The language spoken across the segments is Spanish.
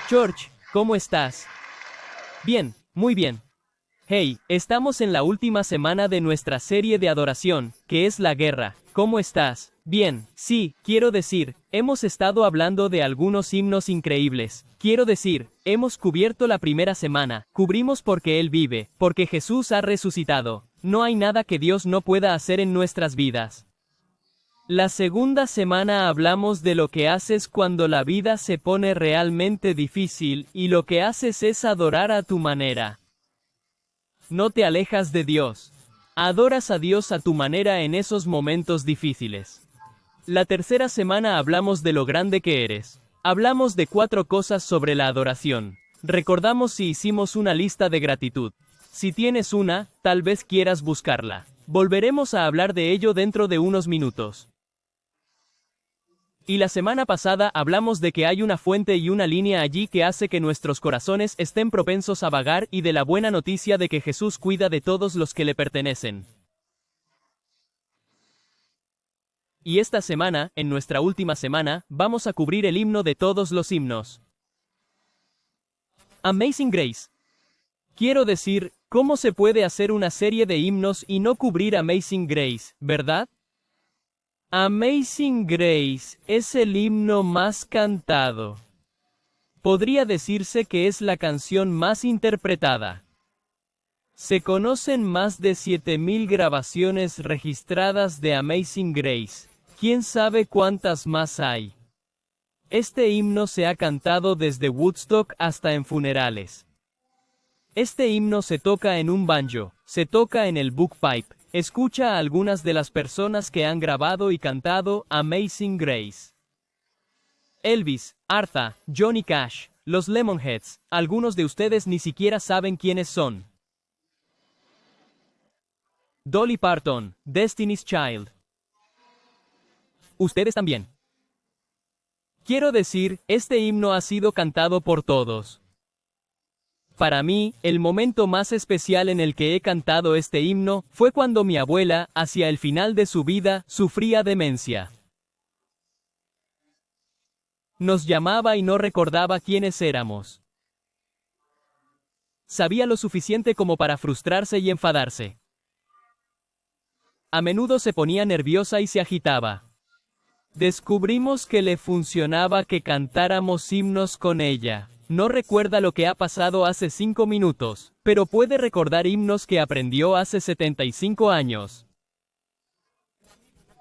George, ¿cómo estás? Bien, muy bien. Hey, estamos en la última semana de nuestra serie de adoración, que es la guerra. ¿Cómo estás? Bien, sí, quiero decir, hemos estado hablando de algunos himnos increíbles. Quiero decir, hemos cubierto la primera semana, cubrimos porque Él vive, porque Jesús ha resucitado. No hay nada que Dios no pueda hacer en nuestras vidas. La segunda semana hablamos de lo que haces cuando la vida se pone realmente difícil, y lo que haces es adorar a tu manera. No te alejas de Dios. Adoras a Dios a tu manera en esos momentos difíciles. La tercera semana hablamos de lo grande que eres. Hablamos de 4 cosas sobre la adoración. Recordamos si hicimos una lista de gratitud. Si tienes una, tal vez quieras buscarla. Volveremos a hablar de ello dentro de unos minutos. Y la semana pasada hablamos de que hay una fuente y una línea allí que hace que nuestros corazones estén propensos a vagar y de la buena noticia de que Jesús cuida de todos los que le pertenecen. Y esta semana, en nuestra última semana, vamos a cubrir el himno de todos los himnos. Amazing Grace. Quiero decir, ¿cómo se puede hacer una serie de himnos y no cubrir Amazing Grace, verdad? Amazing Grace es el himno más cantado. Podría decirse que es la canción más interpretada. Se conocen más de 7,000 grabaciones registradas de Amazing Grace. ¿Quién sabe cuántas más hay? Este himno se ha cantado desde Woodstock hasta en funerales. Este himno se toca en un banjo, se toca en el bookpipe. Escucha a algunas de las personas que han grabado y cantado Amazing Grace. Elvis, Artha, Johnny Cash, los Lemonheads, algunos de ustedes ni siquiera saben quiénes son. Dolly Parton, Destiny's Child. Ustedes también. Quiero decir, este himno ha sido cantado por todos. Para mí, el momento más especial en el que he cantado este himno fue cuando mi abuela, hacia el final de su vida, sufría demencia. Nos llamaba y no recordaba quiénes éramos. Sabía lo suficiente como para frustrarse y enfadarse. A menudo se ponía nerviosa y se agitaba. Descubrimos que le funcionaba que cantáramos himnos con ella. No recuerda lo que ha pasado hace 5 minutos, pero puede recordar himnos que aprendió hace 75 años.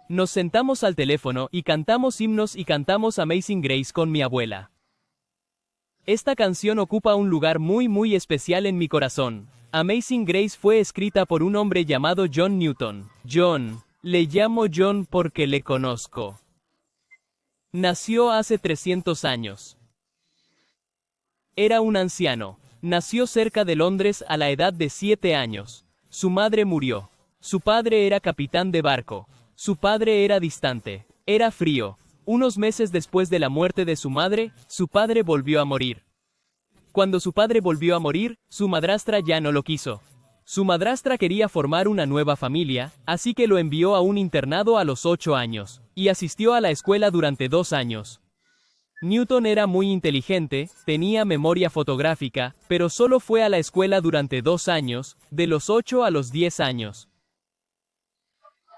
Nos sentamos al teléfono y cantamos himnos y cantamos Amazing Grace con mi abuela. Esta canción ocupa un lugar muy especial en mi corazón. Amazing Grace fue escrita por un hombre llamado John Newton. John, le llamo John porque le conozco. Nació hace 300 años. Era un anciano. Nació cerca de Londres a la edad de 7 años. Su madre murió. Su padre era capitán de barco. Su padre era distante. Era frío. Unos meses después de la muerte de su madre, su padre volvió a morir. Cuando su padre volvió a morir, su madrastra ya no lo quiso. Su madrastra quería formar una nueva familia, así que lo envió a un internado a los 8 años, y asistió a la escuela durante 2 años. Newton era muy inteligente, tenía memoria fotográfica, pero solo fue a la escuela durante 2 años, de los 8 a los 10 años.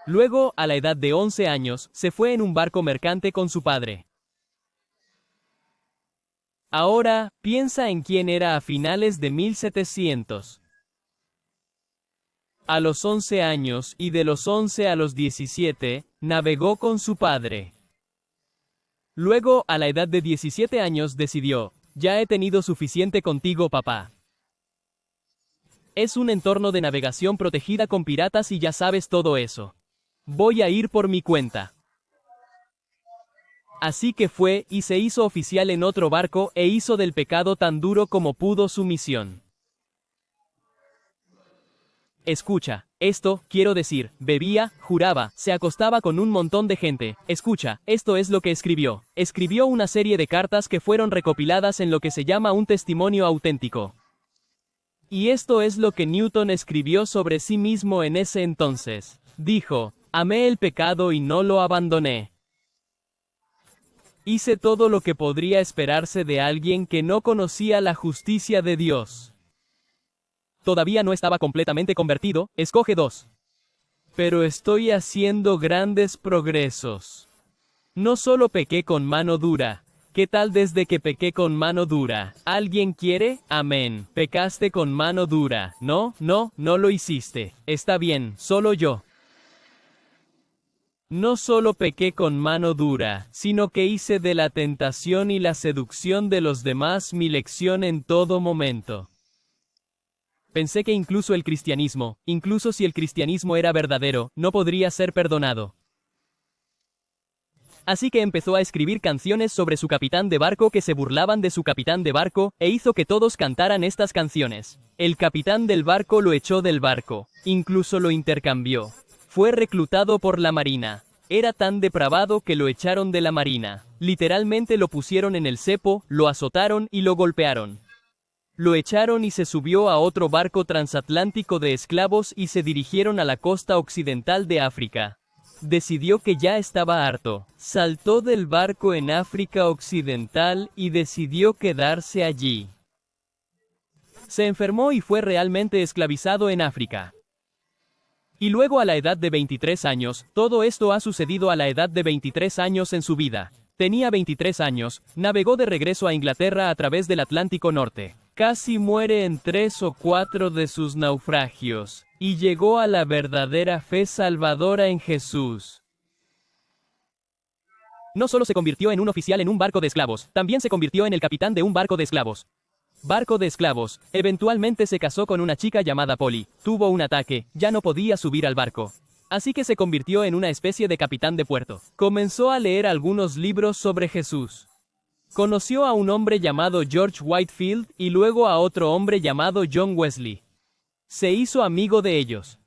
Luego, a la edad de 11 años, se fue en un barco mercante con su padre. Ahora, piensa en quién era a finales de 1700. A los 11 años y de los 11 a los 17, navegó con su padre. Luego, a la edad de 17 años, decidió, ya he tenido suficiente contigo, papá. Es un entorno de navegación protegida con piratas y ya sabes todo eso. Voy a ir por mi cuenta. Así que fue y se hizo oficial en otro barco e hizo del pecado tan duro como pudo su misión. Escucha, esto, quiero decir, bebía, juraba, se acostaba con un montón de gente. Escucha, esto es lo que escribió. Escribió una serie de cartas que fueron recopiladas en lo que se llama un testimonio auténtico. Y esto es lo que Newton escribió sobre sí mismo en ese entonces. Dijo, amé el pecado y no lo abandoné. Hice todo lo que podría esperarse de alguien que no conocía la justicia de Dios. Todavía no estaba completamente convertido, escoge 2. Pero estoy haciendo grandes progresos. No solo pequé con mano dura. ¿Qué tal desde que pequé con mano dura? ¿Alguien quiere? Amén. Pecaste con mano dura. No lo hiciste. Está bien, solo yo. No solo pequé con mano dura, sino que hice de la tentación y la seducción de los demás mi lección en todo momento. Pensé que incluso el cristianismo, incluso si el cristianismo era verdadero, no podría ser perdonado. Así que empezó a escribir canciones sobre su capitán de barco que se burlaban de su capitán de barco, e hizo que todos cantaran estas canciones. El capitán del barco lo echó del barco, incluso lo intercambió. Fue reclutado por la marina. Era tan depravado que lo echaron de la marina. Literalmente lo pusieron en el cepo, lo azotaron y lo golpearon. Lo echaron y se subió a otro barco transatlántico de esclavos y se dirigieron a la costa occidental de África. Decidió que ya estaba harto. Saltó del barco en África Occidental y decidió quedarse allí. Se enfermó y fue realmente esclavizado en África. Y luego a la edad de 23 años, todo esto ha sucedido a la edad de 23 años en su vida. Tenía 23 años, navegó de regreso a Inglaterra a través del Atlántico Norte. Casi muere en 3 o 4 de sus naufragios, y llegó a la verdadera fe salvadora en Jesús. No solo se convirtió en un oficial en un barco de esclavos, también se convirtió en el capitán de un barco de esclavos. Barco de esclavos. Eventualmente se casó con una chica llamada Polly. Tuvo un ataque, ya no podía subir al barco. Así que se convirtió en una especie de capitán de puerto. Comenzó a leer algunos libros sobre Jesús. Conoció a un hombre llamado George Whitefield y luego a otro hombre llamado John Wesley. Se hizo amigo de ellos.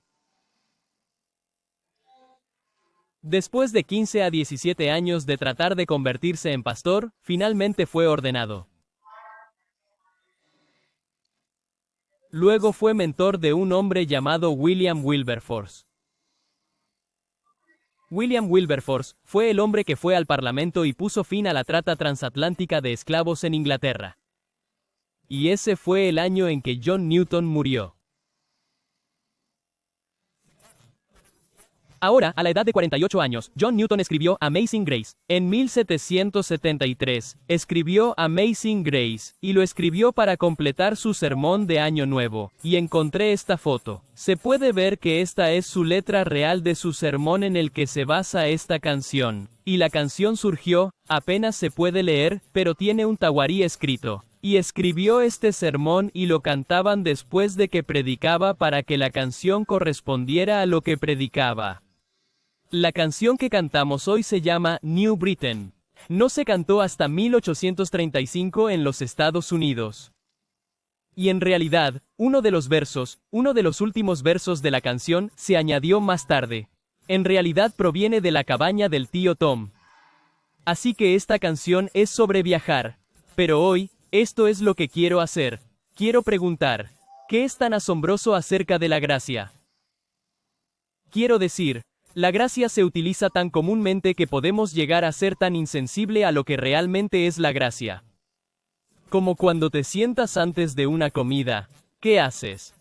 Después de 15 a 17 años de tratar de convertirse en pastor, finalmente fue ordenado. Luego fue mentor de un hombre llamado William Wilberforce. William Wilberforce fue el hombre que fue al Parlamento y puso fin a la trata transatlántica de esclavos en Inglaterra. Y ese fue el año en que John Newton murió. Ahora, a la edad de 48 años, John Newton escribió Amazing Grace. En 1773, escribió Amazing Grace, y lo escribió para completar su sermón de Año Nuevo. Y encontré esta foto. Se puede ver que esta es su letra real de su sermón en el que se basa esta canción. Y la canción surgió, apenas se puede leer, pero tiene un tawarí escrito. Y escribió este sermón y lo cantaban después de que predicaba para que la canción correspondiera a lo que predicaba. La canción que cantamos hoy se llama New Britain. No se cantó hasta 1835 en los Estados Unidos. Y en realidad, uno de los últimos versos de la canción, se añadió más tarde. En realidad proviene de la cabaña del tío Tom. Así que esta canción es sobre viajar. Pero hoy, esto es lo que quiero hacer. Quiero preguntar, ¿qué es tan asombroso acerca de la gracia? Quiero decir, la gracia se utiliza tan comúnmente que podemos llegar a ser tan insensible a lo que realmente es la gracia. Como cuando te sientas antes de una comida, ¿qué haces?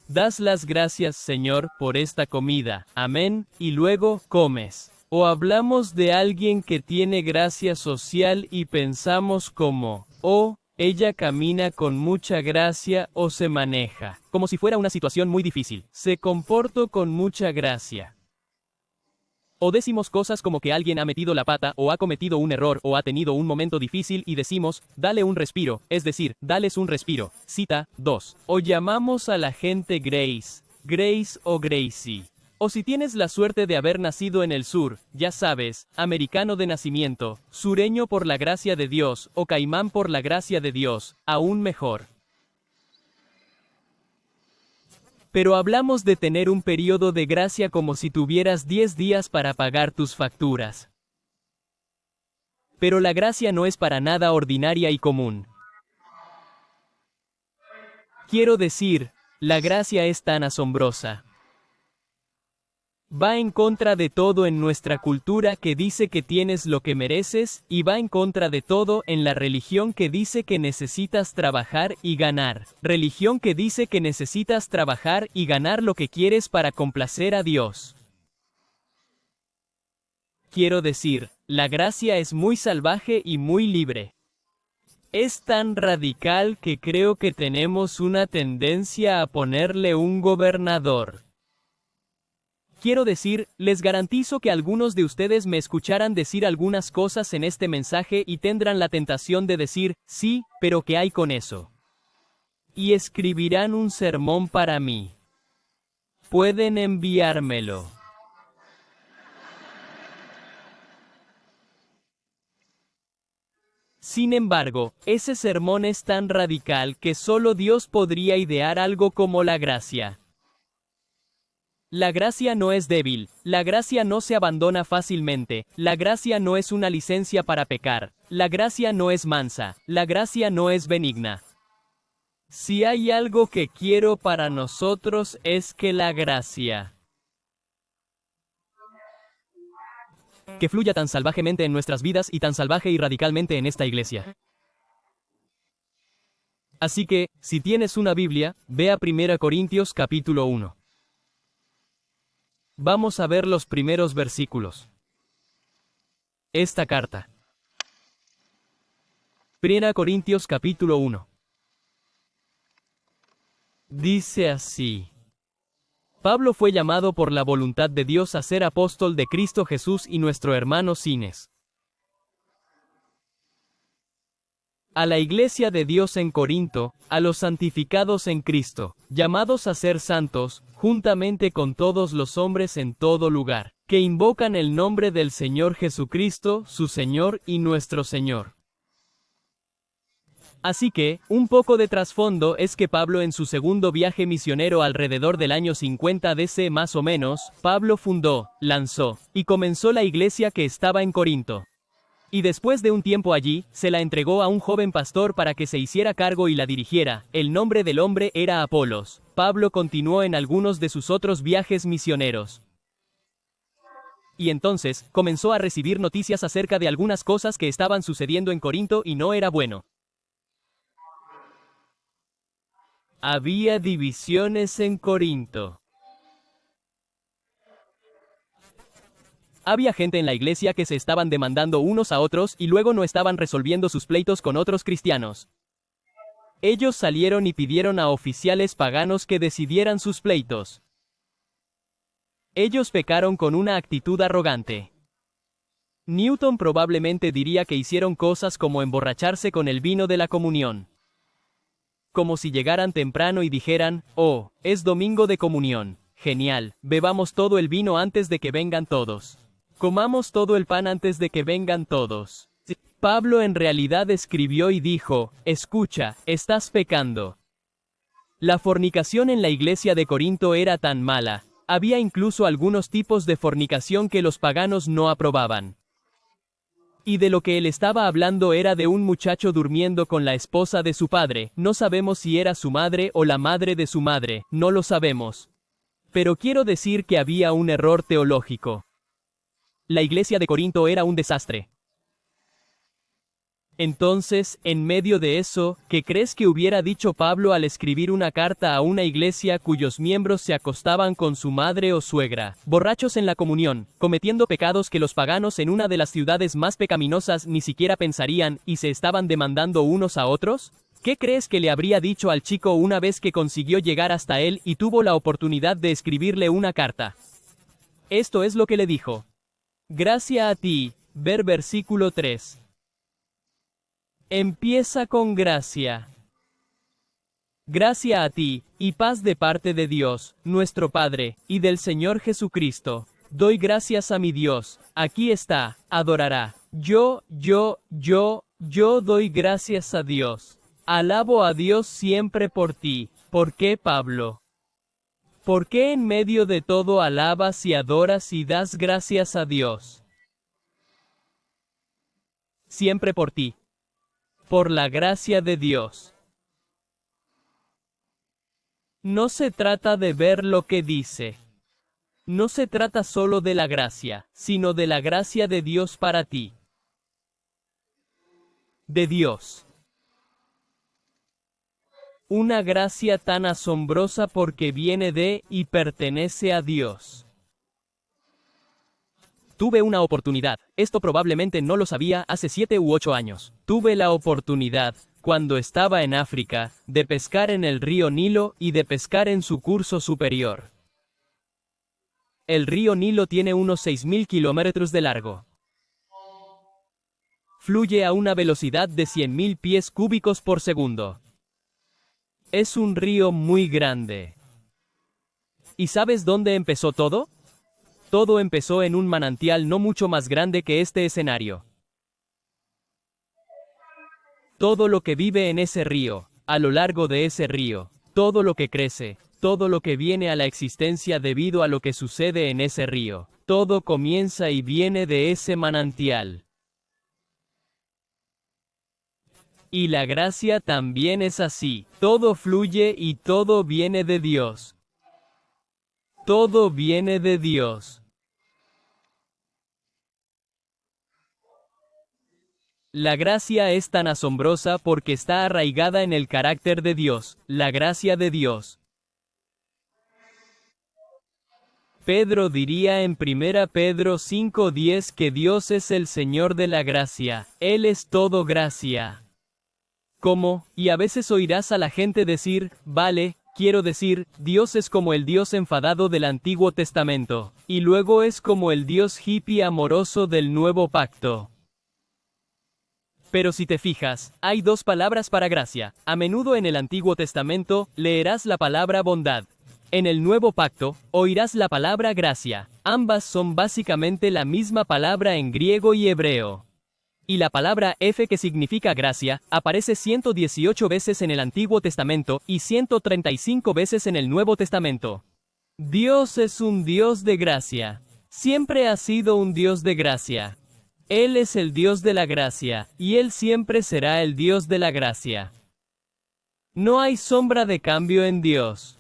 Das las gracias, Señor, por esta comida, amén, y luego comes. O hablamos de alguien que tiene gracia social y pensamos como, oh, ella camina con mucha gracia o se maneja, como si fuera una situación muy difícil. Se comportó con mucha gracia. O decimos cosas como que alguien ha metido la pata, o ha cometido un error, o ha tenido un momento difícil y decimos, dale un respiro, es decir, dales un respiro. Cita 2. O llamamos a la gente Grace, Grace o Gracie. O si tienes la suerte de haber nacido en el sur, ya sabes, americano de nacimiento, sureño por la gracia de Dios, o caimán por la gracia de Dios, aún mejor. Pero hablamos de tener un periodo de gracia como si tuvieras 10 días para pagar tus facturas. Pero la gracia no es para nada ordinaria y común. Quiero decir, la gracia es tan asombrosa. Va en contra de todo en nuestra cultura que dice que tienes lo que mereces, y va en contra de todo en la religión que dice que necesitas trabajar y ganar. Religión que dice que necesitas trabajar y ganar lo que quieres para complacer a Dios. Quiero decir, la gracia es muy salvaje y muy libre. Es tan radical que creo que tenemos una tendencia a ponerle un gobernador. Quiero decir, les garantizo que algunos de ustedes me escucharán decir algunas cosas en este mensaje y tendrán la tentación de decir, sí, pero ¿qué hay con eso? Y escribirán un sermón para mí. Pueden enviármelo. Sin embargo, ese sermón es tan radical que solo Dios podría idear algo como la gracia. La gracia no es débil, la gracia no se abandona fácilmente, la gracia no es una licencia para pecar, la gracia no es mansa, la gracia no es benigna. Si hay algo que quiero para nosotros es que la gracia que fluya tan salvajemente en nuestras vidas y tan salvaje y radicalmente en esta iglesia. Así que, si tienes una Biblia, ve a 1 Corintios capítulo 1. Vamos a ver los primeros versículos. Esta carta. 1 Corintios capítulo 1. Dice así. Pablo fue llamado por la voluntad de Dios a ser apóstol de Cristo Jesús y nuestro hermano Sines. A la iglesia de Dios en Corinto, a los santificados en Cristo, llamados a ser santos, juntamente con todos los hombres en todo lugar, que invocan el nombre del Señor Jesucristo, su Señor y nuestro Señor. Así que, un poco de trasfondo es que Pablo en su segundo viaje misionero alrededor del año 50 DC más o menos, Pablo fundó, lanzó, y comenzó la iglesia que estaba en Corinto. Y después de un tiempo allí, se la entregó a un joven pastor para que se hiciera cargo y la dirigiera. El nombre del hombre era Apolos. Pablo continuó en algunos de sus otros viajes misioneros. Y entonces, comenzó a recibir noticias acerca de algunas cosas que estaban sucediendo en Corinto y no era bueno. Había divisiones en Corinto. Había gente en la iglesia que se estaban demandando unos a otros y luego no estaban resolviendo sus pleitos con otros cristianos. Ellos salieron y pidieron a oficiales paganos que decidieran sus pleitos. Ellos pecaron con una actitud arrogante. Newton probablemente diría que hicieron cosas como emborracharse con el vino de la comunión. Como si llegaran temprano y dijeran, oh, es domingo de comunión, genial, bebamos todo el vino antes de que vengan todos. Comamos todo el pan antes de que vengan todos. Pablo en realidad escribió y dijo, escucha, estás pecando. La fornicación en la iglesia de Corinto era tan mala, había incluso algunos tipos de fornicación que los paganos no aprobaban. Y de lo que él estaba hablando era de un muchacho durmiendo con la esposa de su padre, no sabemos si era su madre o la madre de su madre, no lo sabemos. Pero quiero decir que había un error teológico. La iglesia de Corinto era un desastre. Entonces, en medio de eso, ¿qué crees que hubiera dicho Pablo al escribir una carta a una iglesia cuyos miembros se acostaban con su madre o suegra, borrachos en la comunión, cometiendo pecados que los paganos en una de las ciudades más pecaminosas ni siquiera pensarían, y se estaban demandando unos a otros? ¿Qué crees que le habría dicho al chico una vez que consiguió llegar hasta él y tuvo la oportunidad de escribirle una carta? Esto es lo que le dijo. Gracia a ti, ver versículo 3. Empieza con gracia. Gracia a ti, y paz de parte de Dios, nuestro Padre, y del Señor Jesucristo. Doy gracias a mi Dios, aquí está, adorará. Yo doy gracias a Dios. Alabo a Dios siempre por ti. ¿Por qué, Pablo? ¿Por qué en medio de todo alabas y adoras y das gracias a Dios? Siempre por ti. Por la gracia de Dios. No se trata de ver lo que dice. No se trata solo de la gracia, sino de la gracia de Dios para ti. De Dios. Una gracia tan asombrosa porque viene de y pertenece a Dios. Tuve una oportunidad, esto probablemente no lo sabía hace 7 u 8 años. Tuve la oportunidad, cuando estaba en África, de pescar en el río Nilo y de pescar en su curso superior. El río Nilo tiene unos 6.000 kilómetros de largo. Fluye a una velocidad de 100.000 pies cúbicos por segundo. Es un río muy grande. ¿Y sabes dónde empezó todo? Todo empezó en un manantial no mucho más grande que este escenario. Todo lo que vive en ese río, a lo largo de ese río, todo lo que crece, todo lo que viene a la existencia debido a lo que sucede en ese río, todo comienza y viene de ese manantial. Y la gracia también es así, todo fluye y todo viene de Dios. Todo viene de Dios. La gracia es tan asombrosa porque está arraigada en el carácter de Dios, la gracia de Dios. Pedro diría en 1 Pedro 5:10 que Dios es el Señor de la gracia, Él es todo gracia. ¿Cómo? Y a veces oirás a la gente decir, vale, quiero decir, Dios es como el Dios enfadado del Antiguo Testamento, y luego es como el Dios hippie amoroso del Nuevo Pacto. Pero si te fijas, hay 2 palabras para gracia. A menudo en el Antiguo Testamento, leerás la palabra bondad. En el Nuevo Pacto, oirás la palabra gracia. Ambas son básicamente la misma palabra en griego y hebreo. Y la palabra F, que significa gracia, aparece 118 veces en el Antiguo Testamento y 135 veces en el Nuevo Testamento. Dios es un Dios de gracia. Siempre ha sido un Dios de gracia. Él es el Dios de la gracia, y Él siempre será el Dios de la gracia. No hay sombra de cambio en Dios.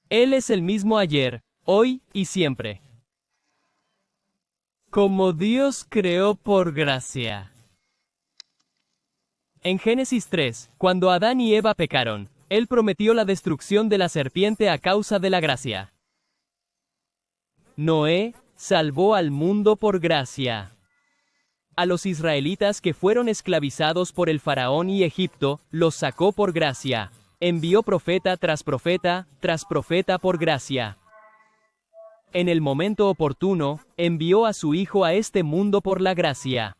Él es el mismo ayer, hoy y siempre. Como Dios creó por gracia. En Génesis 3, cuando Adán y Eva pecaron, Él prometió la destrucción de la serpiente a causa de la gracia. Noé salvó al mundo por gracia. A los israelitas que fueron esclavizados por el faraón y Egipto, los sacó por gracia. Envió profeta tras profeta por gracia. En el momento oportuno, envió a su Hijo a este mundo por la gracia.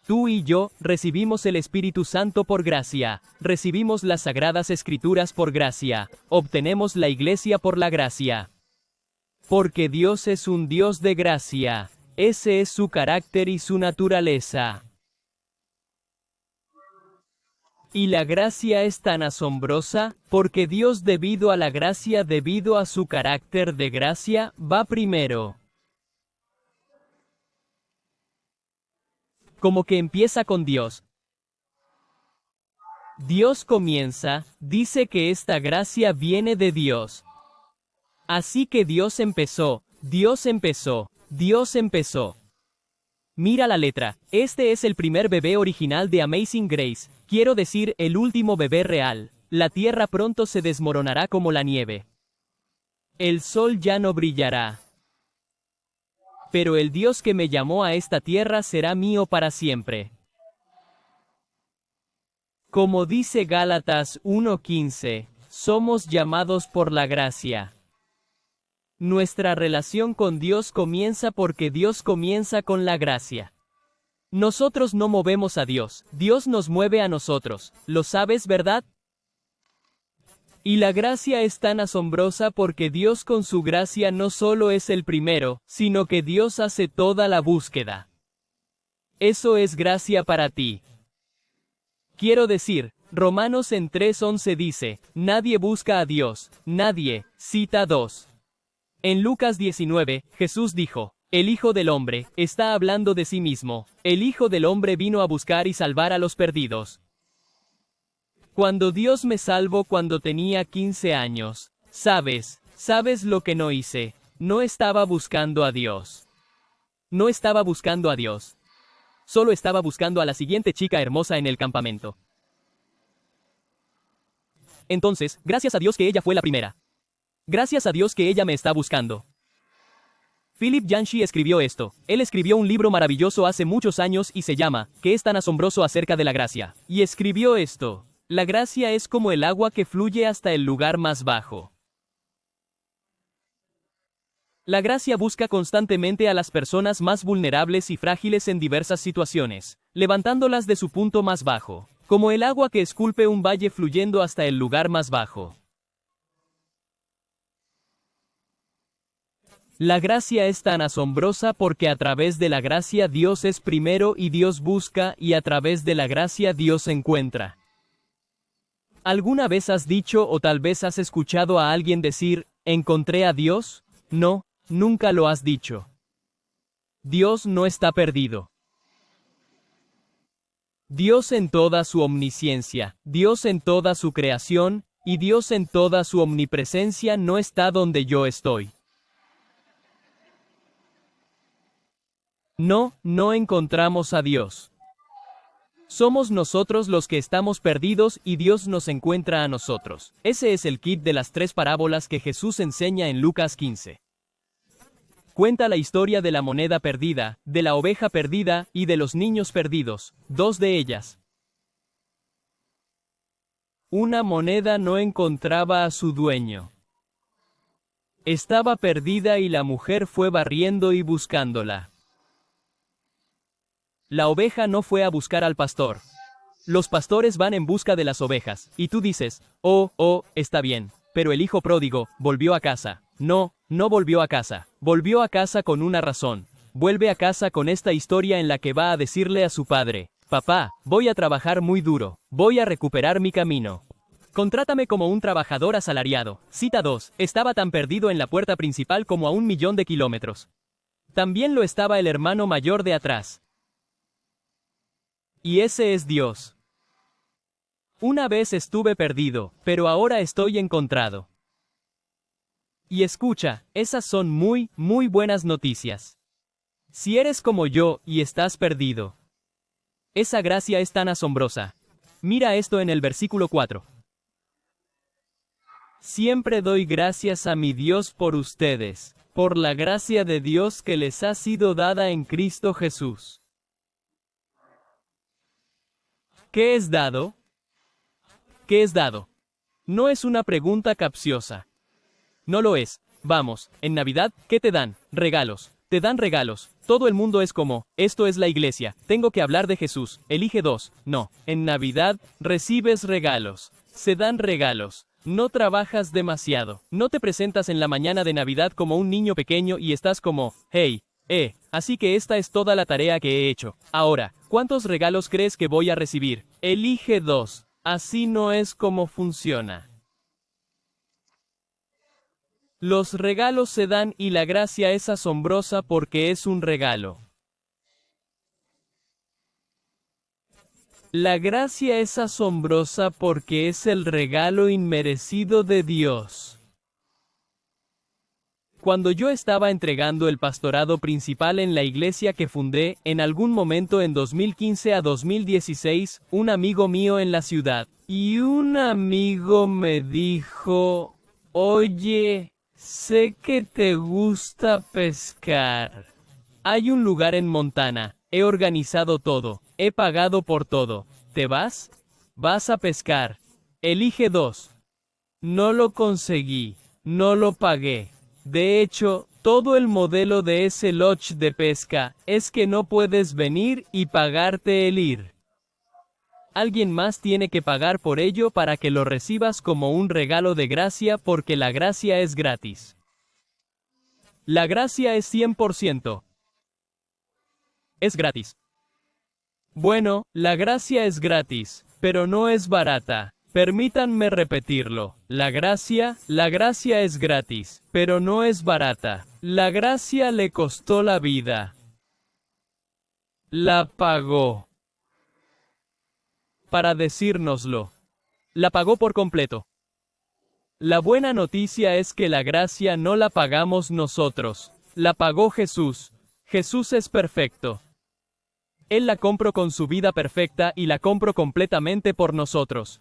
Tú y yo recibimos el Espíritu Santo por gracia, recibimos las Sagradas Escrituras por gracia, obtenemos la Iglesia por la gracia. Porque Dios es un Dios de gracia, ese es su carácter y su naturaleza. Y la gracia es tan asombrosa, porque Dios debido a la gracia, debido a su carácter de gracia, va primero. Como que empieza con Dios. Dios comienza, dice que esta gracia viene de Dios. Así que Dios empezó, Dios empezó, Dios empezó. Mira la letra, este es el primer bebé original de Amazing Grace, quiero decir, el último bebé real. La tierra pronto se desmoronará como la nieve. El sol ya no brillará. Pero el Dios que me llamó a esta tierra será mío para siempre. Como dice Gálatas 1:15, somos llamados por la gracia. Nuestra relación con Dios comienza porque Dios comienza con la gracia. Nosotros no movemos a Dios, Dios nos mueve a nosotros, ¿lo sabes, verdad? Y la gracia es tan asombrosa porque Dios con su gracia no solo es el primero, sino que Dios hace toda la búsqueda. Eso es gracia para ti. Quiero decir, Romanos en 3:11 dice, nadie busca a Dios, nadie, cita 2. En Lucas 19, Jesús dijo, el Hijo del Hombre, está hablando de sí mismo, el Hijo del Hombre vino a buscar y salvar a los perdidos. Cuando Dios me salvó cuando tenía 15 años, ¿sabes? ¿Sabes lo que no hice? No estaba buscando a Dios. No estaba buscando a Dios. Solo estaba buscando a la siguiente chica hermosa en el campamento. Entonces, gracias a Dios que ella fue la primera. Gracias a Dios que ella me está buscando. Philip Yancey escribió esto. Él escribió un libro maravilloso hace muchos años y se llama ¿Qué es tan asombroso acerca de la gracia? Y escribió esto. La gracia es como el agua que fluye hasta el lugar más bajo. La gracia busca constantemente a las personas más vulnerables y frágiles en diversas situaciones, levantándolas de su punto más bajo, como el agua que esculpe un valle fluyendo hasta el lugar más bajo. La gracia es tan asombrosa porque a través de la gracia Dios es primero y Dios busca y a través de la gracia Dios encuentra. ¿Alguna vez has dicho o tal vez has escuchado a alguien decir, ¿encontré a Dios? No, nunca lo has dicho. Dios no está perdido. Dios en toda su omnisciencia, Dios en toda su creación, y Dios en toda su omnipresencia no está donde yo estoy. No, no encontramos a Dios. Somos nosotros los que estamos perdidos y Dios nos encuentra a nosotros. Ese es el kit de las 3 parábolas que Jesús enseña en Lucas 15. Cuenta la historia de la moneda perdida, de la oveja perdida y de los niños perdidos, 2 de ellas. Una moneda no encontraba a su dueño. Estaba perdida y la mujer fue barriendo y buscándola. La oveja no fue a buscar al pastor. Los pastores van en busca de las ovejas, y tú dices, está bien, pero el hijo pródigo volvió a casa. No, no volvió a casa. Volvió a casa con una razón. Vuelve a casa con esta historia en la que va a decirle a su padre, papá, voy a trabajar muy duro, voy a recuperar mi camino. Contrátame como un trabajador asalariado. Cita 2, estaba tan perdido en la puerta principal como a 1.000.000 de kilómetros. También lo estaba el hermano mayor de atrás. Y ese es Dios. Una vez estuve perdido, pero ahora estoy encontrado. Y escucha, esas son muy, muy buenas noticias. Si eres como yo y estás perdido, esa gracia es tan asombrosa. Mira esto en el versículo 4. Siempre doy gracias a mi Dios por ustedes, por la gracia de Dios que les ha sido dada en Cristo Jesús. ¿Qué es dado? ¿Qué es dado? No es una pregunta capciosa. No lo es. Vamos, en Navidad, ¿qué te dan? Regalos. Te dan regalos. Todo el mundo es como, esto es la iglesia, tengo que hablar de Jesús, elige 2. No, en Navidad, recibes regalos. Se dan regalos. No trabajas demasiado. No te presentas en la mañana de Navidad como un niño pequeño y estás como, hey, así que esta es toda la tarea que he hecho. Ahora, ¿cuántos regalos crees que voy a recibir? Elige 2. Así no es como funciona. Los regalos se dan y la gracia es asombrosa porque es un regalo. La gracia es asombrosa porque es el regalo inmerecido de Dios. Cuando yo estaba entregando el pastorado principal en la iglesia que fundé, en algún momento en 2015 a 2016, un amigo mío en la ciudad, y un amigo me dijo, oye, sé que te gusta pescar. Hay un lugar en Montana, he organizado todo, he pagado por todo. ¿Te vas? Vas a pescar. Elige 2. No lo conseguí, no lo pagué. De hecho, todo el modelo de ese lodge de pesca es que no puedes venir y pagarte el ir. Alguien más tiene que pagar por ello para que lo recibas como un regalo de gracia porque la gracia es gratis. La gracia es 100%. Es gratis. Bueno, la gracia es gratis, pero no es barata. Permítanme repetirlo. La gracia es gratis, pero no es barata. La gracia le costó la vida. La pagó. Para decírnoslo. La pagó por completo. La buena noticia es que la gracia no la pagamos nosotros, la pagó Jesús. Jesús es perfecto. Él la compró con su vida perfecta y la compró completamente por nosotros.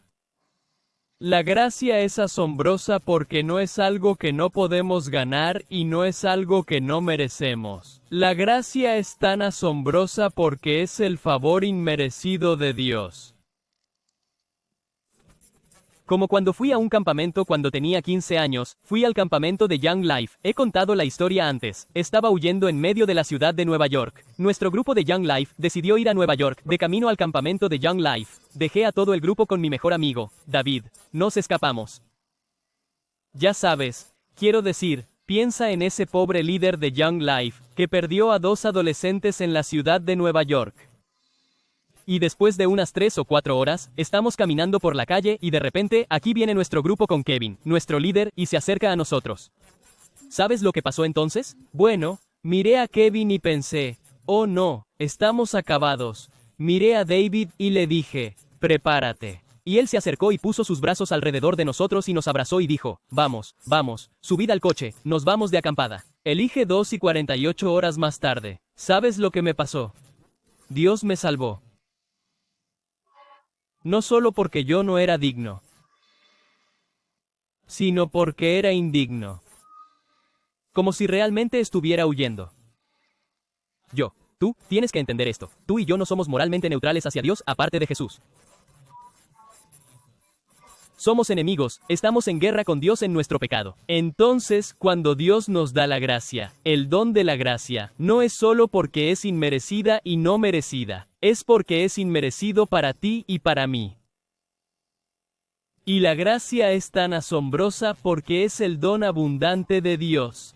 La gracia es asombrosa porque no es algo que no podemos ganar y no es algo que no merecemos. La gracia es tan asombrosa porque es el favor inmerecido de Dios. Como cuando fui a un campamento cuando tenía 15 años, fui al campamento de Young Life. He contado la historia antes. Estaba huyendo en medio de la ciudad de Nueva York. Nuestro grupo de Young Life decidió ir a Nueva York. De camino al campamento de Young Life, dejé a todo el grupo con mi mejor amigo, David. Nos escapamos. Ya sabes, quiero decir, piensa en ese pobre líder de Young Life, que perdió a 2 adolescentes en la ciudad de Nueva York. Y después de unas 3 o 4 horas, estamos caminando por la calle y de repente, aquí viene nuestro grupo con Kevin, nuestro líder, y se acerca a nosotros. ¿Sabes lo que pasó entonces? Bueno, miré a Kevin y pensé, oh no, estamos acabados. Miré a David y le dije, prepárate. Y él se acercó y puso sus brazos alrededor de nosotros y nos abrazó y dijo, vamos, vamos, subid al coche, nos vamos de acampada. Elige 2 y 48 horas más tarde. ¿Sabes lo que me pasó? Dios me salvó. No solo porque yo no era digno, sino porque era indigno. Como si realmente estuviera huyendo. Tú, tienes que entender esto. Tú y yo no somos moralmente neutrales hacia Dios aparte de Jesús. Somos enemigos, estamos en guerra con Dios en nuestro pecado. Entonces, cuando Dios nos da la gracia, el don de la gracia, no es solo porque es inmerecida y no merecida, es porque es inmerecido para ti y para mí. Y la gracia es tan asombrosa porque es el don abundante de Dios.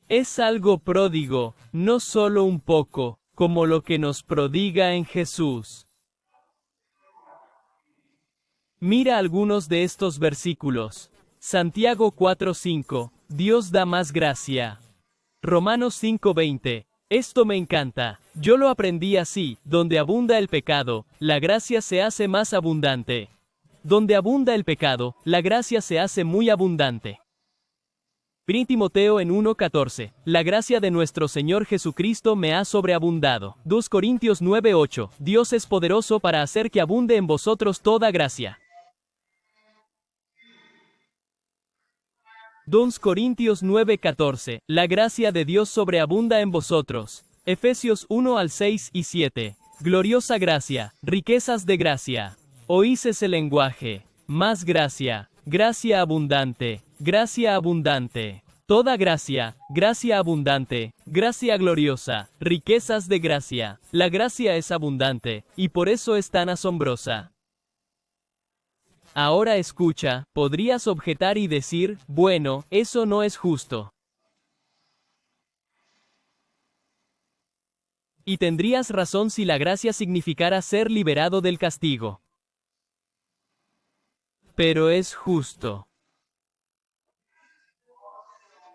Es algo pródigo, no solo un poco, como lo que nos prodiga en Jesús. Mira algunos de estos versículos. Santiago 4:5, Dios da más gracia. Romanos 5:20, esto me encanta. Yo lo aprendí así, donde abunda el pecado, la gracia se hace más abundante. Donde abunda el pecado, la gracia se hace muy abundante. 1 Timoteo en 1:14, la gracia de nuestro Señor Jesucristo me ha sobreabundado. 2 Corintios 9:8, Dios es poderoso para hacer que abunde en vosotros toda gracia. 2 Corintios 9:14, la gracia de Dios sobreabunda en vosotros. Efesios 1:6 y 7, gloriosa gracia, riquezas de gracia. Oís ese lenguaje, más gracia, gracia abundante, toda gracia, gracia abundante, gracia gloriosa, riquezas de gracia. La gracia es abundante, y por eso es tan asombrosa. Ahora escucha, podrías objetar y decir, bueno, eso no es justo. Y tendrías razón si la gracia significara ser liberado del castigo. Pero es justo.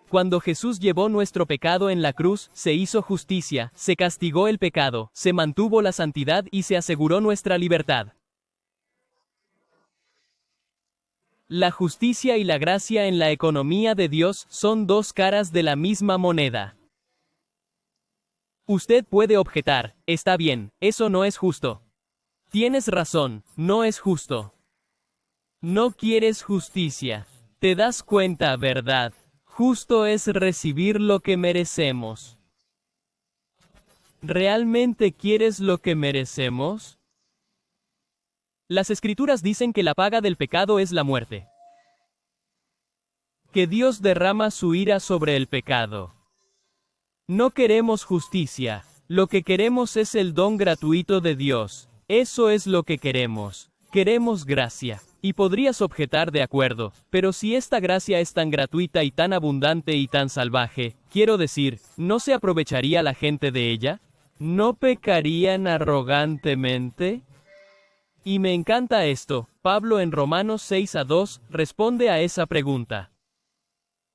Cuando Jesús llevó nuestro pecado en la cruz, se hizo justicia, se castigó el pecado, se mantuvo la santidad y se aseguró nuestra libertad. La justicia y la gracia en la economía de Dios son 2 caras de la misma moneda. Usted puede objetar, está bien, eso no es justo. Tienes razón, no es justo. No quieres justicia. Te das cuenta, ¿verdad? Justo es recibir lo que merecemos. ¿Realmente quieres lo que merecemos? Las Escrituras dicen que la paga del pecado es la muerte. Que Dios derrama su ira sobre el pecado. No queremos justicia, lo que queremos es el don gratuito de Dios. Eso es lo que queremos. Queremos gracia. Y podrías objetar de acuerdo, pero si esta gracia es tan gratuita y tan abundante y tan salvaje, quiero decir, ¿no se aprovecharía la gente de ella? ¿No pecarían arrogantemente? Y me encanta esto, Pablo en Romanos 6:2 responde a esa pregunta.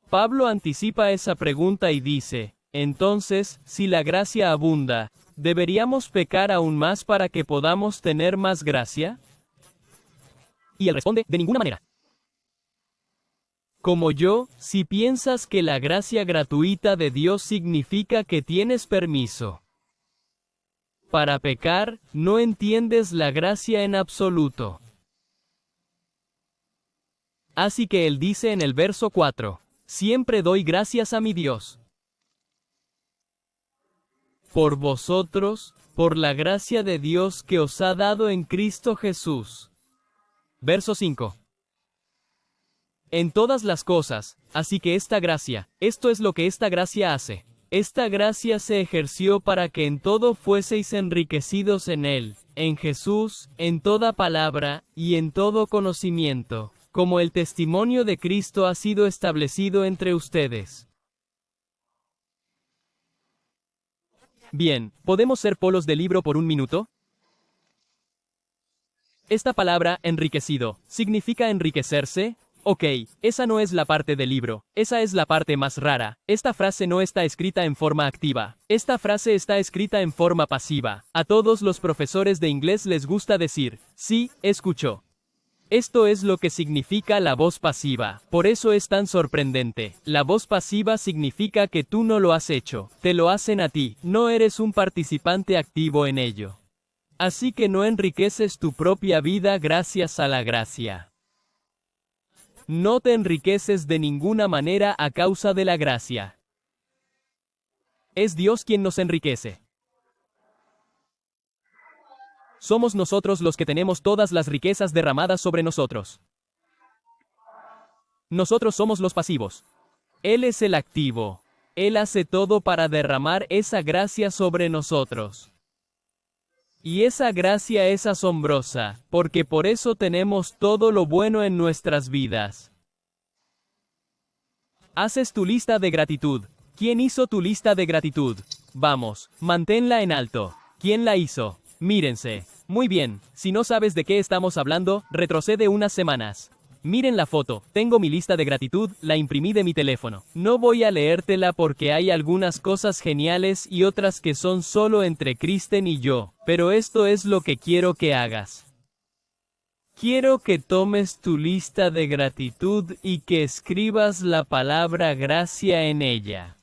Pablo anticipa esa pregunta y dice, entonces, si la gracia abunda, ¿deberíamos pecar aún más para que podamos tener más gracia? Y él responde, de ninguna manera. Como yo, si piensas que la gracia gratuita de Dios significa que tienes permiso para pecar, no entiendes la gracia en absoluto. Así que él dice en el verso 4, siempre doy gracias a mi Dios por vosotros, por la gracia de Dios que os ha dado en Cristo Jesús. Verso 5. En todas las cosas, así que esta gracia, esto es lo que esta gracia hace. Esta gracia se ejerció para que en todo fueseis enriquecidos en Él, en Jesús, en toda palabra, y en todo conocimiento, como el testimonio de Cristo ha sido establecido entre ustedes. Bien, ¿podemos ser polos del libro por un minuto? Esta palabra, enriquecido, ¿significa enriquecerse? Ok, esa no es la parte del libro, esa es la parte más rara. Esta frase no está escrita en forma activa. Esta frase está escrita en forma pasiva. A todos los profesores de inglés les gusta decir, sí, escuchó. Esto es lo que significa la voz pasiva. Por eso es tan sorprendente. La voz pasiva significa que tú no lo has hecho. Te lo hacen a ti. No eres un participante activo en ello. Así que no enriqueces tu propia vida gracias a la gracia. No te enriqueces de ninguna manera a causa de la gracia. Es Dios quien nos enriquece. Somos nosotros los que tenemos todas las riquezas derramadas sobre nosotros. Nosotros somos los pasivos. Él es el activo. Él hace todo para derramar esa gracia sobre nosotros. Y esa gracia es asombrosa, porque por eso tenemos todo lo bueno en nuestras vidas. Haces tu lista de gratitud. ¿Quién hizo tu lista de gratitud? Vamos, manténla en alto. ¿Quién la hizo? Mírense. Muy bien, si no sabes de qué estamos hablando, retrocede unas semanas. Miren la foto, tengo mi lista de gratitud, la imprimí de mi teléfono. No voy a leértela porque hay algunas cosas geniales y otras que son solo entre Kristen y yo, pero esto es lo que quiero que hagas. Quiero que tomes tu lista de gratitud y que escribas la palabra gracia en ella.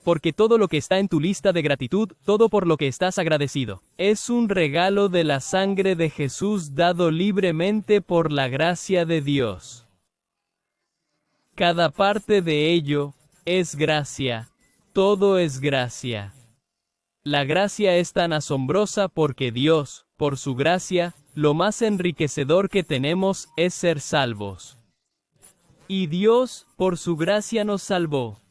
Porque todo lo que está en tu lista de gratitud, todo por lo que estás agradecido, es un regalo de la sangre de Jesús dado libremente por la gracia de Dios. Cada parte de ello es gracia, todo es gracia. La gracia es tan asombrosa porque Dios, por su gracia, lo más enriquecedor que tenemos es ser salvos. Y Dios, por su gracia nos salvó.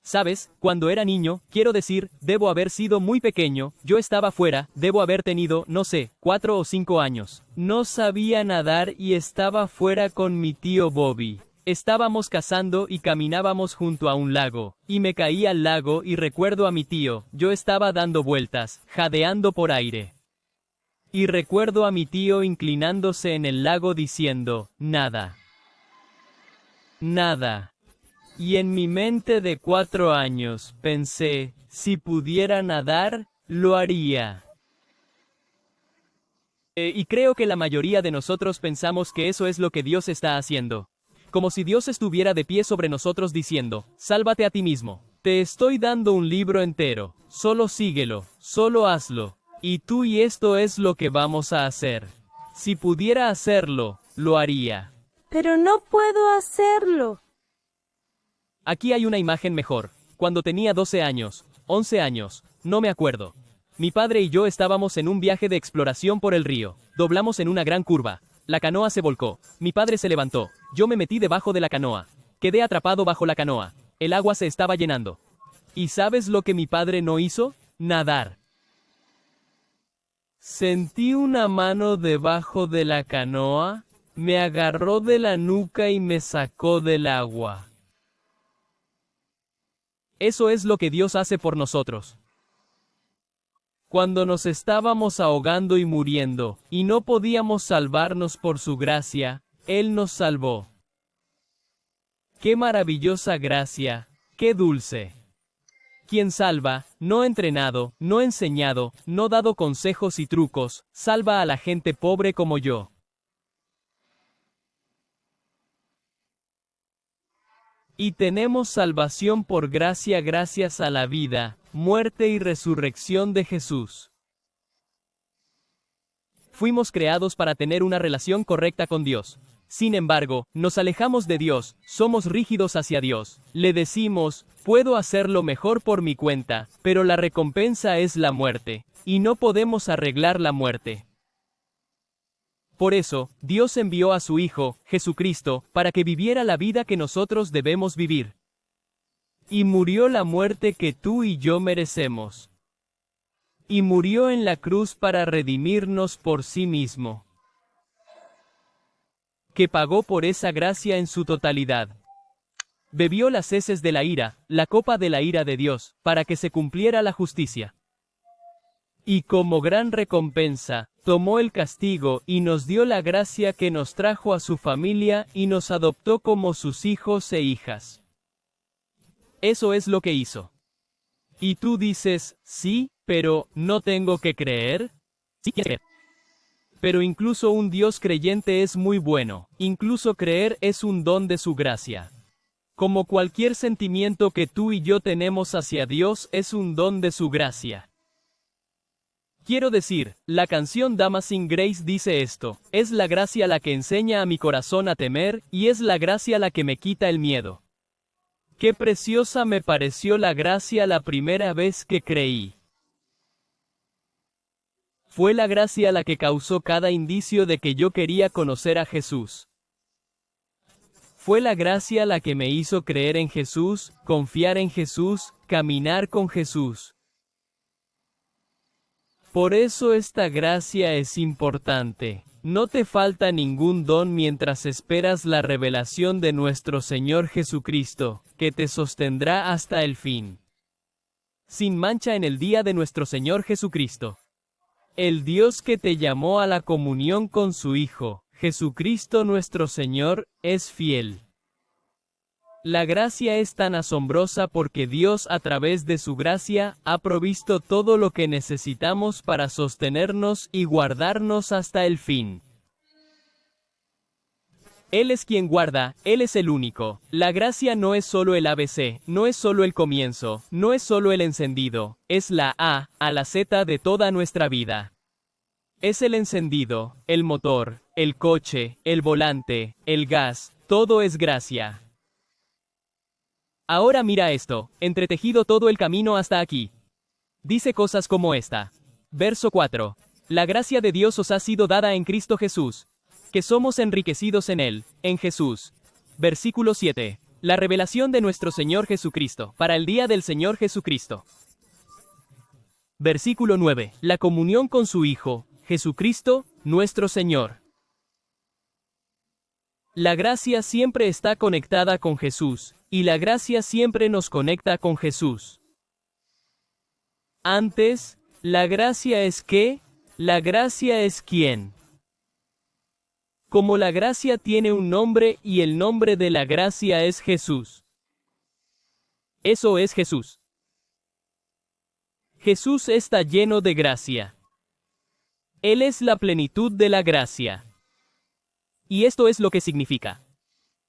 ¿Sabes? Cuando era niño, quiero decir, debo haber sido muy pequeño, yo estaba fuera, debo haber tenido, no sé, 4 o 5 años. No sabía nadar y estaba fuera con mi tío Bobby. Estábamos cazando y caminábamos junto a un lago, y me caí al lago y recuerdo a mi tío, yo estaba dando vueltas, jadeando por aire. Y recuerdo a mi tío inclinándose en el lago diciendo, nada. Nada. Y en mi mente de 4 años, pensé, si pudiera nadar, lo haría. Y creo que la mayoría de nosotros pensamos que eso es lo que Dios está haciendo. Como si Dios estuviera de pie sobre nosotros diciendo, sálvate a ti mismo. Te estoy dando un libro entero, solo síguelo, solo hazlo. Y tú y esto es lo que vamos a hacer. Si pudiera hacerlo, lo haría. Pero no puedo hacerlo. Aquí hay una imagen mejor. Cuando tenía 12 años, 11 años, no me acuerdo. Mi padre y yo estábamos en un viaje de exploración por el río. Doblamos en una gran curva. La canoa se volcó. Mi padre se levantó. Yo me metí debajo de la canoa. Quedé atrapado bajo la canoa. El agua se estaba llenando. ¿Y sabes lo que mi padre no hizo? Nadar. Sentí una mano debajo de la canoa, me agarró de la nuca y me sacó del agua. Eso es lo que Dios hace por nosotros. Cuando nos estábamos ahogando y muriendo, y no podíamos salvarnos por su gracia, Él nos salvó. ¡Qué maravillosa gracia! ¡Qué dulce! Quien salva, no entrenado, no enseñado, no dado consejos y trucos, salva a la gente pobre como yo. Y tenemos salvación por gracia gracias a la vida, muerte y resurrección de Jesús. Fuimos creados para tener una relación correcta con Dios. Sin embargo, nos alejamos de Dios, somos rígidos hacia Dios. Le decimos, puedo hacerlo mejor por mi cuenta, pero la recompensa es la muerte, y no podemos arreglar la muerte. Por eso, Dios envió a su Hijo, Jesucristo, para que viviera la vida que nosotros debemos vivir. Y murió la muerte que tú y yo merecemos. Y murió en la cruz para redimirnos por sí mismo, que pagó por esa gracia en su totalidad. Bebió las heces de la ira, la copa de la ira de Dios, para que se cumpliera la justicia. Y como gran recompensa, tomó el castigo y nos dio la gracia que nos trajo a su familia y nos adoptó como sus hijos e hijas. Eso es lo que hizo. Y tú dices, sí, pero ¿no tengo que creer? Sí, quiero creer. Pero incluso un Dios creyente es muy bueno, incluso creer es un don de su gracia. Como cualquier sentimiento que tú y yo tenemos hacia Dios es un don de su gracia. Quiero decir, la canción Amazing Grace dice esto, es la gracia la que enseña a mi corazón a temer, y es la gracia la que me quita el miedo. Qué preciosa me pareció la gracia la primera vez que creí. Fue la gracia la que causó cada indicio de que yo quería conocer a Jesús. Fue la gracia la que me hizo creer en Jesús, confiar en Jesús, caminar con Jesús. Por eso esta gracia es importante. No te falta ningún don mientras esperas la revelación de nuestro Señor Jesucristo, que te sostendrá hasta el fin. Sin mancha en el día de nuestro Señor Jesucristo. El Dios que te llamó a la comunión con su Hijo, Jesucristo nuestro Señor, es fiel. La gracia es tan asombrosa porque Dios a través de su gracia ha provisto todo lo que necesitamos para sostenernos y guardarnos hasta el fin. Él es quien guarda, Él es el único. La gracia no es solo el ABC, no es solo el comienzo, no es solo el encendido, es la A la Z de toda nuestra vida. Es el encendido, el motor, el coche, el volante, el gas, todo es gracia. Ahora mira esto, entretejido todo el camino hasta aquí. Dice cosas como esta. Verso 4. La gracia de Dios os ha sido dada en Cristo Jesús, que somos enriquecidos en Él, en Jesús. Versículo 7. La revelación de nuestro Señor Jesucristo, para el día del Señor Jesucristo. Versículo 9. La comunión con su Hijo, Jesucristo, nuestro Señor. La gracia siempre está conectada con Jesús, y la gracia siempre nos conecta con Jesús. Antes, ¿la gracia es qué? La gracia es ¿quién? Como la gracia tiene un nombre y el nombre de la gracia es Jesús. Eso es Jesús. Jesús está lleno de gracia. Él es la plenitud de la gracia. Y esto es lo que significa.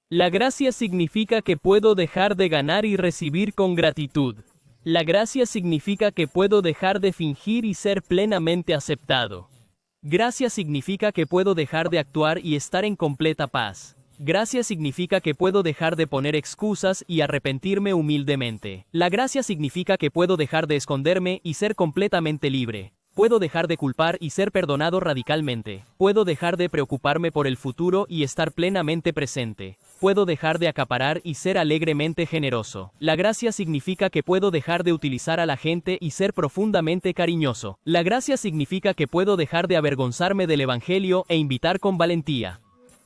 La gracia significa que puedo dejar de ganar y recibir con gratitud. La gracia significa que puedo dejar de fingir y ser plenamente aceptado. Gracia significa que puedo dejar de actuar y estar en completa paz. Gracia significa que puedo dejar de poner excusas y arrepentirme humildemente. La gracia significa que puedo dejar de esconderme y ser completamente libre. Puedo dejar de culpar y ser perdonado radicalmente. Puedo dejar de preocuparme por el futuro y estar plenamente presente. Puedo dejar de acaparar y ser alegremente generoso. La gracia significa que puedo dejar de utilizar a la gente y ser profundamente cariñoso. La gracia significa que puedo dejar de avergonzarme del Evangelio e invitar con valentía.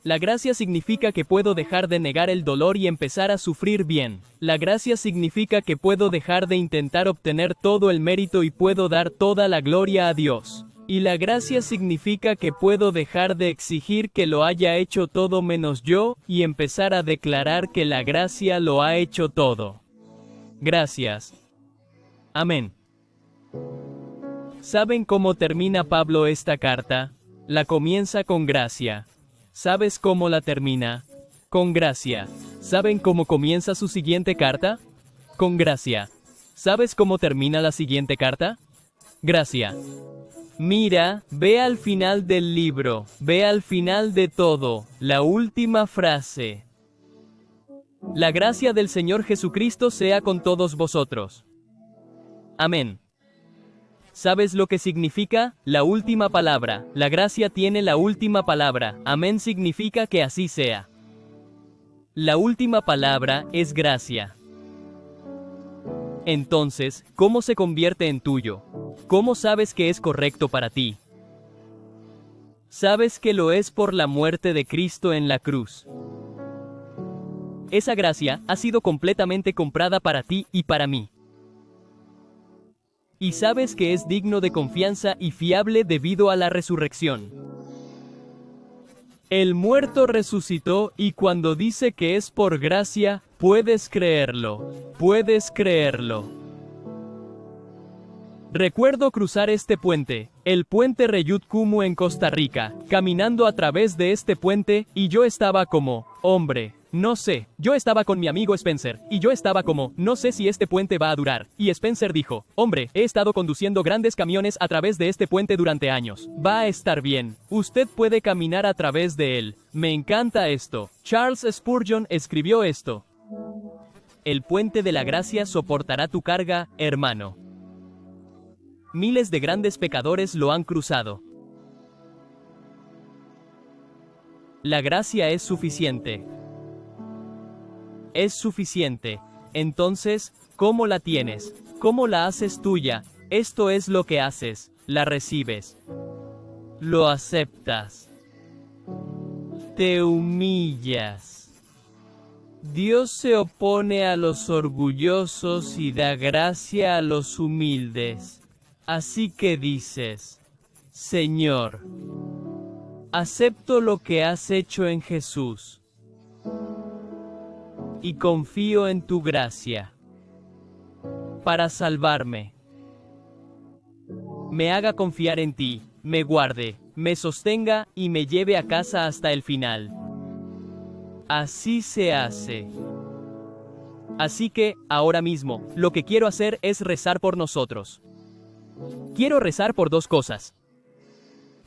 La gracia significa que puedo dejar de negar el dolor y empezar a sufrir bien. La gracia significa que puedo dejar de intentar obtener todo el mérito y puedo dar toda la gloria a Dios. Y la gracia significa que puedo dejar de exigir que lo haya hecho todo menos yo, y empezar a declarar que la gracia lo ha hecho todo. Gracias. Amén. ¿Saben cómo termina Pablo esta carta? La comienza con gracia. ¿Sabes cómo la termina? Con gracia. ¿Saben cómo comienza su siguiente carta? Con gracia. ¿Sabes cómo termina la siguiente carta? Gracia. Mira, ve al final del libro, ve al final de todo, la última frase. La gracia del Señor Jesucristo sea con todos vosotros. Amén. ¿Sabes lo que significa? La última palabra. La gracia tiene la última palabra. Amén significa que así sea. La última palabra es gracia. Entonces, ¿cómo se convierte en tuyo? ¿Cómo sabes que es correcto para ti? Sabes que lo es por la muerte de Cristo en la cruz. Esa gracia ha sido completamente comprada para ti y para mí. Y sabes que es digno de confianza y fiable debido a la resurrección. El muerto resucitó y cuando dice que es por gracia, puedes creerlo. Puedes creerlo. Recuerdo cruzar este puente, el puente Reyut Kumu en Costa Rica, caminando a través de este puente, y yo estaba como, hombre, no sé, yo estaba con mi amigo Spencer, y yo estaba como, no sé si este puente va a durar, y Spencer dijo, hombre, he estado conduciendo grandes camiones a través de este puente durante años, va a estar bien, usted puede caminar a través de él, me encanta esto, Charles Spurgeon escribió esto. El puente de la gracia soportará tu carga, hermano. Miles de grandes pecadores lo han cruzado. La gracia es suficiente. Es suficiente. Entonces, ¿cómo la tienes? ¿Cómo la haces tuya? Esto es lo que haces. La recibes. Lo aceptas. Te humillas. Dios se opone a los orgullosos y da gracia a los humildes. Así que dices, Señor, acepto lo que has hecho en Jesús y confío en tu gracia para salvarme. Me haga confiar en ti, me guarde, me sostenga y me lleve a casa hasta el final. Así se hace. Así que, ahora mismo, lo que quiero hacer es rezar por nosotros. Quiero rezar por dos cosas.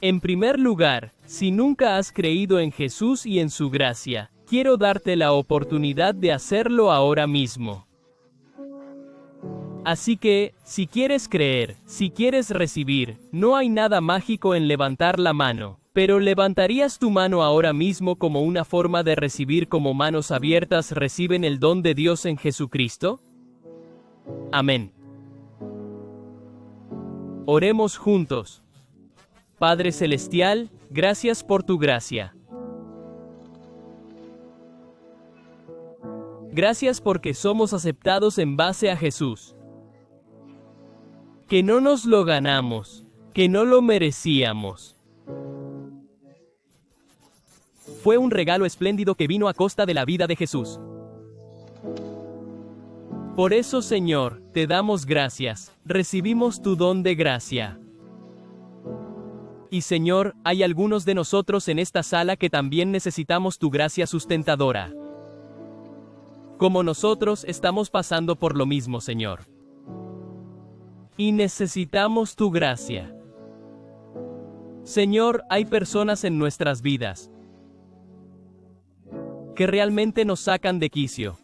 En primer lugar, si nunca has creído en Jesús y en su gracia, quiero darte la oportunidad de hacerlo ahora mismo. Así que, si quieres creer, si quieres recibir, no hay nada mágico en levantar la mano, pero ¿levantarías tu mano ahora mismo como una forma de recibir como manos abiertas reciben el don de Dios en Jesucristo? Amén. Oremos juntos. Padre Celestial, gracias por tu gracia. Gracias porque somos aceptados en base a Jesús. Que no nos lo ganamos, que no lo merecíamos. Fue un regalo espléndido que vino a costa de la vida de Jesús. Por eso, Señor, te damos gracias, recibimos tu don de gracia. Y Señor, hay algunos de nosotros en esta sala que también necesitamos tu gracia sustentadora. Como nosotros estamos pasando por lo mismo, Señor. Y necesitamos tu gracia. Señor, hay personas en nuestras vidas que realmente nos sacan de quicio.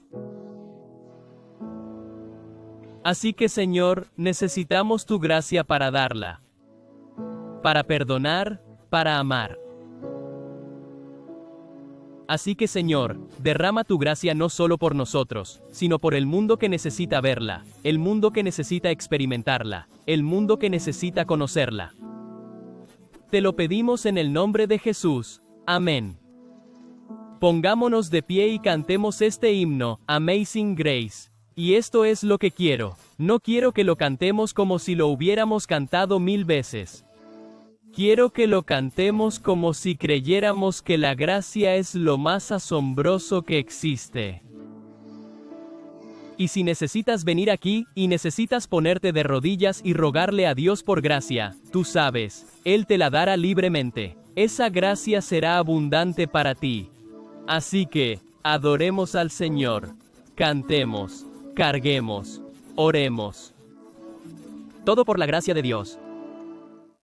Así que, Señor, necesitamos tu gracia para darla, para perdonar, para amar. Así que, Señor, derrama tu gracia no solo por nosotros, sino por el mundo que necesita verla, el mundo que necesita experimentarla, el mundo que necesita conocerla. Te lo pedimos en el nombre de Jesús. Amén. Pongámonos de pie y cantemos este himno, Amazing Grace. Y esto es lo que quiero. No quiero que lo cantemos como si lo hubiéramos cantado 1000 veces. Quiero que lo cantemos como si creyéramos que la gracia es lo más asombroso que existe. Y si necesitas venir aquí, y necesitas ponerte de rodillas y rogarle a Dios por gracia, tú sabes, Él te la dará libremente. Esa gracia será abundante para ti. Así que, adoremos al Señor. Cantemos, carguemos, oremos. Todo por la gracia de Dios.